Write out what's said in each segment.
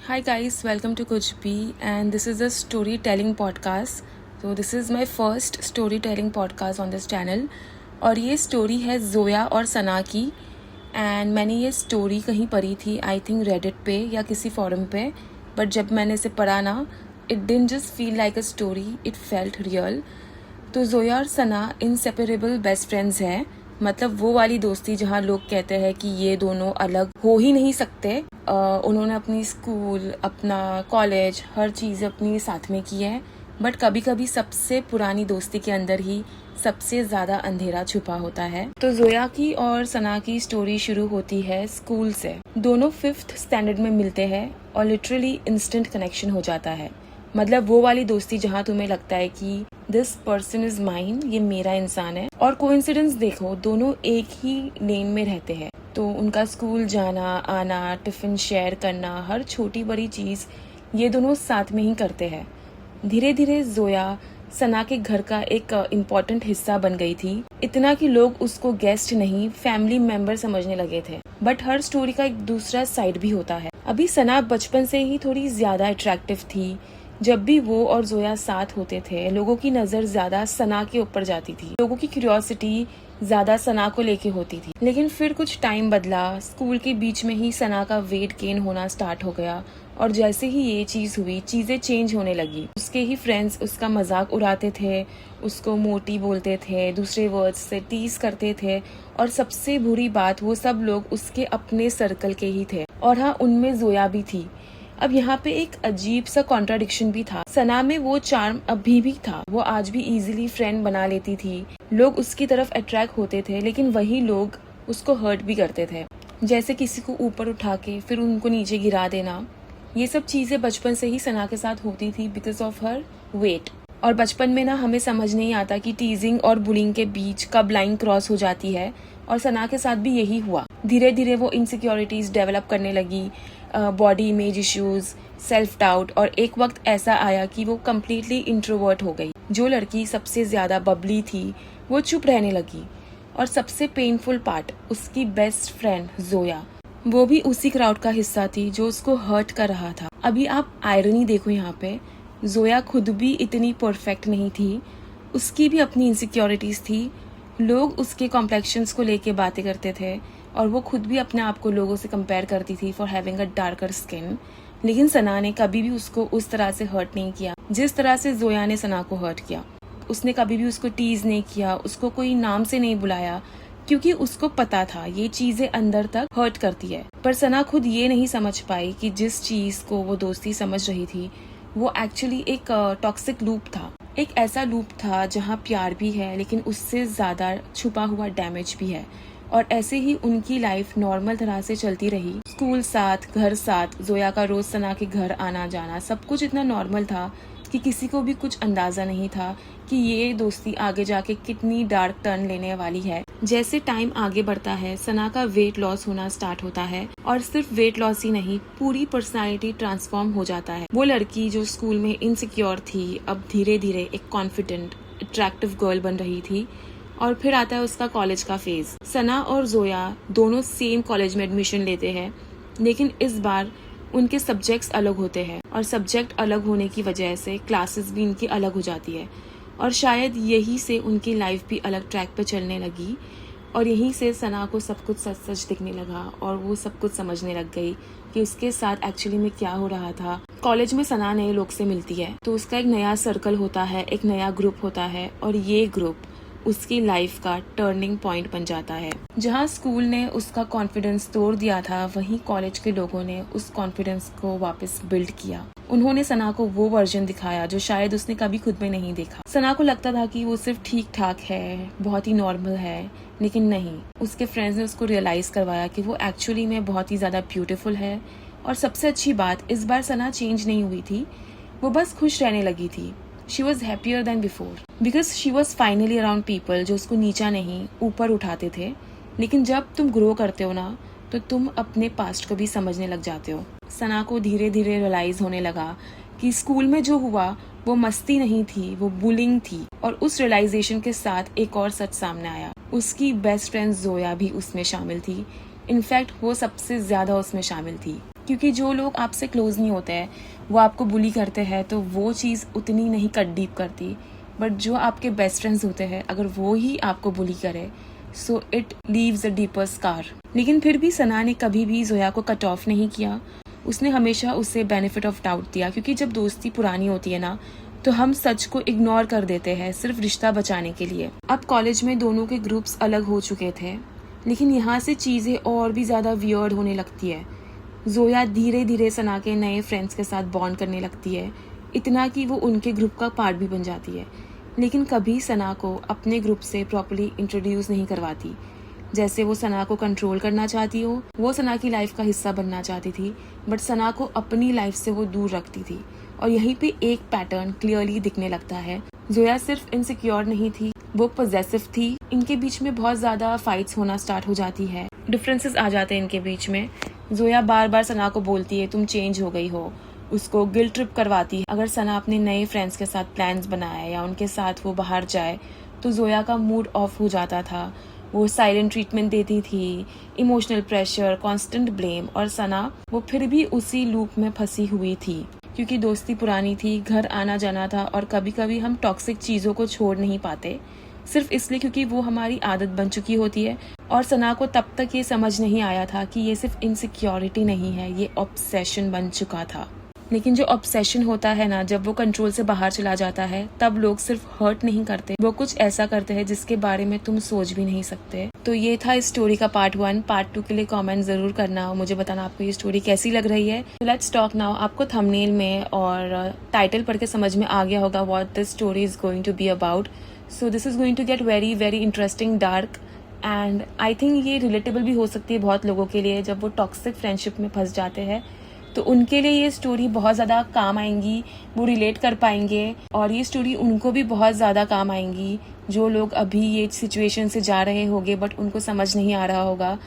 Hi guys, welcome to Kuch Bhi, and this is a storytelling podcast. So this is my first storytelling podcast on this channel और ये story है जोया और सना की। And मैंने ये story कहीं पढ़ी थी, आई थिंक रेडिट पे या किसी फोरम पे, बट जब मैंने इसे पढ़ा ना, it didn't just feel like a story, it felt real. तो जोया और सना इनसेपरेबल बेस्ट फ्रेंड्स हैं, मतलब वो वाली दोस्ती जहाँ लोग कहते हैं कि ये दोनों अलग हो ही नहीं सकते। उन्होंने अपनी स्कूल, अपना कॉलेज, हर चीज़ अपनी साथ में की है, बट कभी कभी सबसे पुरानी दोस्ती के अंदर ही सबसे ज़्यादा अंधेरा छुपा होता है। तो जोया की और सना की स्टोरी शुरू होती है स्कूल से। दोनों 5th स्टैंडर्ड में मिलते हैं और लिटरली इंस्टेंट कनेक्शन हो जाता है। मतलब वो वाली दोस्ती जहाँ तुम्हें लगता है कि दिस पर्सन इज माइन, ये मेरा इंसान है। और कोइंसिडेंस देखो, दोनों एक ही लेन में रहते हैं, तो उनका स्कूल जाना आना, टिफिन शेयर करना, हर छोटी बड़ी चीज़ ये दोनों साथ में ही करते हैं। धीरे धीरे जोया सना के घर का एक इम्पॉर्टेंट हिस्सा बन गई थी, इतना कि लोग उसको गेस्ट नहीं फैमिली मेंबर समझने लगे थे। बट हर स्टोरी का एक दूसरा साइड भी होता है। अभी सना बचपन से ही थोड़ी ज्यादा अट्रैक्टिव थी। जब भी वो और जोया साथ होते थे, लोगों की नजर ज्यादा सना के ऊपर जाती थी, लोगों की क्यूरियोसिटी ज्यादा सना को लेके होती थी। लेकिन फिर कुछ टाइम बदला, स्कूल के बीच में ही सना का वेट गेन होना स्टार्ट हो गया, और जैसे ही ये चीज हुई, चीजें चेंज होने लगी। उसके ही फ्रेंड्स उसका मजाक उड़ाते थे, उसको मोटी बोलते थे, दूसरे वर्ड्स से टीज करते थे, और सबसे बुरी बात, वो सब लोग उसके अपने सर्कल के ही थे। और हाँ, उनमें जोया भी थी। अब यहाँ पे एक अजीब सा कॉन्ट्राडिक्शन भी था। सना में वो चार्म अभी भी था, वो आज भी इजीली फ्रेंड बना लेती थी, लोग उसकी तरफ अट्रैक्ट होते थे, लेकिन वही लोग उसको हर्ट भी करते थे, जैसे किसी को ऊपर उठा के फिर उनको नीचे गिरा देना। ये सब चीजें बचपन से ही सना के साथ होती थी बिकॉज ऑफ हर वेट। और बचपन में ना हमें समझ नहीं आता कि टीजिंग और बुलिंग के बीच कब लाइन क्रॉस हो जाती है, और सना के साथ भी यही हुआ। धीरे धीरे वो इनसिक्योरिटीज डेवलप करने लगी, body image issues, self doubt, और एक वक्त ऐसा आया कि वो कम्प्लीटली इंट्रोवर्ट हो गई। जो लड़की सबसे ज्यादा बबली थी वो चुप रहने लगी। और सबसे पेनफुल पार्ट, उसकी बेस्ट फ्रेंड जोया, वो भी उसी क्राउड का हिस्सा थी जो उसको हर्ट कर रहा था। अभी आप आयरनी देखो यहाँ पे, जोया खुद भी इतनी परफेक्ट नहीं थी, उसकी भी अपनी इनसिक्योरिटीज थी। लोग उसके कॉम्प्लेक्शंस को लेके बातें करते थे, और वो खुद भी अपने आप को लोगों से कंपेयर करती थी for having a darker skin. लेकिन सना ने कभी भी उसको उस तरह से हर्ट नहीं किया जिस तरह से जोया ने सना को हर्ट किया। उसने कभी भी उसको टीज नहीं किया, उसको कोई नाम से नहीं बुलाया, क्योंकि उसको पता था ये चीजें अंदर तक हर्ट करती है। पर सना खुद ये नहीं समझ पाई कि जिस चीज को वो दोस्ती समझ रही थी वो एक्चुअली एक टॉक्सिक लूप था। एक ऐसा लूप था जहाँ प्यार भी है, लेकिन उससे ज्यादा छुपा हुआ डैमेज भी है। और ऐसे ही उनकी लाइफ नॉर्मल तरह से चलती रही। स्कूल साथ, घर साथ, जोया का रोज सना के घर आना जाना, सब कुछ इतना नॉर्मल था कि किसी को भी कुछ अंदाजा नहीं था कि ये दोस्ती आगे जाके कितनी डार्क टर्न लेने वाली है। जैसे टाइम आगे बढ़ता है, सना का वेट लॉस होना स्टार्ट होता है, और सिर्फ वेट लॉस ही नहीं, पूरी पर्सनालिटी ट्रांसफॉर्म हो जाता है। वो लड़की जो स्कूल में इनसिक्योर थी, अब धीरे धीरे एक कॉन्फिडेंट, अट्रैक्टिव गर्ल बन रही थी। और फिर आता है उसका कॉलेज का फेज। सना और जोया दोनों सेम कॉलेज में एडमिशन लेते हैं, लेकिन इस बार उनके सब्जेक्ट्स अलग होते हैं, और सब्जेक्ट अलग होने की वजह से क्लासेस भी इनकी अलग हो जाती है। और शायद यही से उनकी लाइफ भी अलग ट्रैक पे चलने लगी, और यहीं से सना को सब कुछ सच सच दिखने लगा, और वो सब कुछ समझने लग गई कि उसके साथ एक्चुअली में क्या हो रहा था। कॉलेज में सना नए लोग से मिलती है, तो उसका एक नया सर्कल होता है, एक नया ग्रुप होता है, और ये ग्रुप उसकी लाइफ का टर्निंग पॉइंट बन जाता है। जहाँ स्कूल ने उसका कॉन्फिडेंस तोड़ दिया था, वहीं कॉलेज के लोगों ने उस कॉन्फिडेंस को वापस बिल्ड किया। उन्होंने सना को वो वर्जन दिखाया जो शायद उसने कभी खुद में नहीं देखा। सना को लगता था कि वो सिर्फ ठीक ठाक है, बहुत ही नॉर्मल है, लेकिन नहीं, उसके फ्रेंड्स ने उसको रियलाइज करवाया कि वो एक्चुअली में बहुत ही ज्यादा ब्यूटीफुल है। और सबसे अच्छी बात, इस बार सना चेंज नहीं हुई थी, वो बस खुश रहने लगी थी। She was happier than before because she was finally around people जो उसको नीचा नहीं ऊपर उठाते थे। लेकिन जब तुम ग्रो करते हो ना, तो तुम अपने पास्ट को भी समझने लग जाते हो। सना को धीरे धीरे रियलाइज होने लगा कि स्कूल में जो हुआ वो मस्ती नहीं थी, वो बुलिंग थी। और उस रियलाइजेशन के साथ एक और सच सामने आया, उसकी बेस्ट फ्रेंड जोया भी उसमें शामिल थी। इनफैक्ट वो सबसे ज्यादा उसमें शामिल थी। क्योंकि जो लोग आपसे क्लोज नहीं होते हैं वो आपको बुली करते हैं तो वो चीज़ उतनी नहीं कट डीप करती, बट जो आपके बेस्ट फ्रेंड्स होते हैं अगर वो ही आपको बुली करे so it leaves a deeper scar. लेकिन फिर भी सना ने कभी भी जोया को कट ऑफ नहीं किया, उसने हमेशा उसे बेनिफिट ऑफ डाउट दिया, क्योंकि जब दोस्ती पुरानी होती है ना तो हम सच को इग्नोर कर देते हैं सिर्फ रिश्ता बचाने के लिए। अब कॉलेज में दोनों के ग्रुप्स अलग हो चुके थे, लेकिन यहाँ से चीज़ें और भी ज़्यादा वियर्ड होने लगती है। जोया धीरे धीरे सना के नए फ्रेंड्स के साथ बॉन्ड करने लगती है, इतना कि वो उनके ग्रुप का पार्ट भी बन जाती है, लेकिन कभी सना को अपने ग्रुप से प्रॉपर्ली इंट्रोड्यूस नहीं करवाती। जैसे वो सना को कंट्रोल करना चाहती हो, वो सना की लाइफ का हिस्सा बनना चाहती थी, बट सना को अपनी लाइफ से वो दूर रखती थी। और यहीं पे एक पैटर्न क्लियरली दिखने लगता है। जोया सिर्फ इनसिक्योर नहीं थी, वो पॉजेसिव थी। इनके बीच में बहुत ज़्यादा फाइट्स होना स्टार्ट हो जाती है, डिफरेंसेस आ जाते हैं इनके बीच में। जोया बार बार सना को बोलती है तुम चेंज हो गई हो, उसको गिल्ट ट्रिप करवाती है। अगर सना अपने नए फ्रेंड्स के साथ प्लान्स बनाए या उनके साथ वो बाहर जाए तो जोया का मूड ऑफ हो जाता था। वो साइलेंट ट्रीटमेंट देती थी, इमोशनल प्रेशर, कांस्टेंट ब्लेम, और सना वो फिर भी उसी लूप में फंसी हुई थी, क्योंकि दोस्ती पुरानी थी, घर आना जाना था, और कभी कभी हम टॉक्सिक चीज़ों को छोड़ नहीं पाते सिर्फ इसलिए क्योंकि वो हमारी आदत बन चुकी होती है। और सना को तब तक ये समझ नहीं आया था कि ये सिर्फ इनसिक्योरिटी नहीं है, ये ऑब्सेशन बन चुका था। लेकिन जो ऑब्सेशन होता है ना, जब वो कंट्रोल से बाहर चला जाता है तब लोग सिर्फ हर्ट नहीं करते, वो कुछ ऐसा करते हैं जिसके बारे में तुम सोच भी नहीं सकते। तो ये था इस स्टोरी का पार्ट 1। पार्ट 2 के लिए कमेंट जरूर करना और मुझे बताना आपको ये स्टोरी कैसी लग रही है। Let's talk now. आपको थंबनेल में और टाइटल पढ़ के समझ में आ गया होगा what this story is going to be about. So this is going to get very very interesting, dark, and I think ये रिलेटेबल भी हो सकती है बहुत लोगों के लिए। जब वो टॉक्सिक फ्रेंडशिप में फंस जाते हैं तो उनके लिए ये स्टोरी बहुत ज़्यादा काम आएंगी, वो रिलेट कर पाएंगे, और ये स्टोरी उनको भी बहुत ज़्यादा काम आएंगी जो लोग अभी ये सिचुएशन से जा रहे होंगे बट उनको समझ नहीं आ रहा होगा।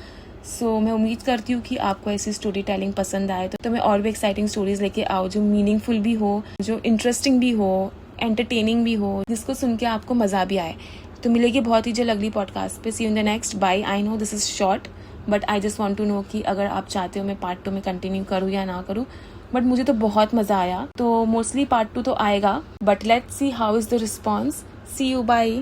सो मैं उम्मीद करती हूँ कि आपको ऐसी स्टोरी टेलिंग पसंद आए, तो मैं और भी एक्साइटिंग स्टोरीज लेके आओ जो मीनिंगफुल भी हो, जो इंटरेस्टिंग भी हो, एंटरटेनिंग भी हो, जिसको सुन के आपको मज़ा भी आए। तो मिलेगी बहुत ही जल्द अगली पॉडकास्ट पे। See you in the next. Bye. I know this is short but I just want to know कि अगर आप चाहते हो मैं पार्ट 2 में कंटिन्यू करूँ या ना करूँ, बट मुझे तो बहुत मज़ा आया, तो मोस्टली पार्ट 2 तो आएगा, but let's see how is the response. See you, bye.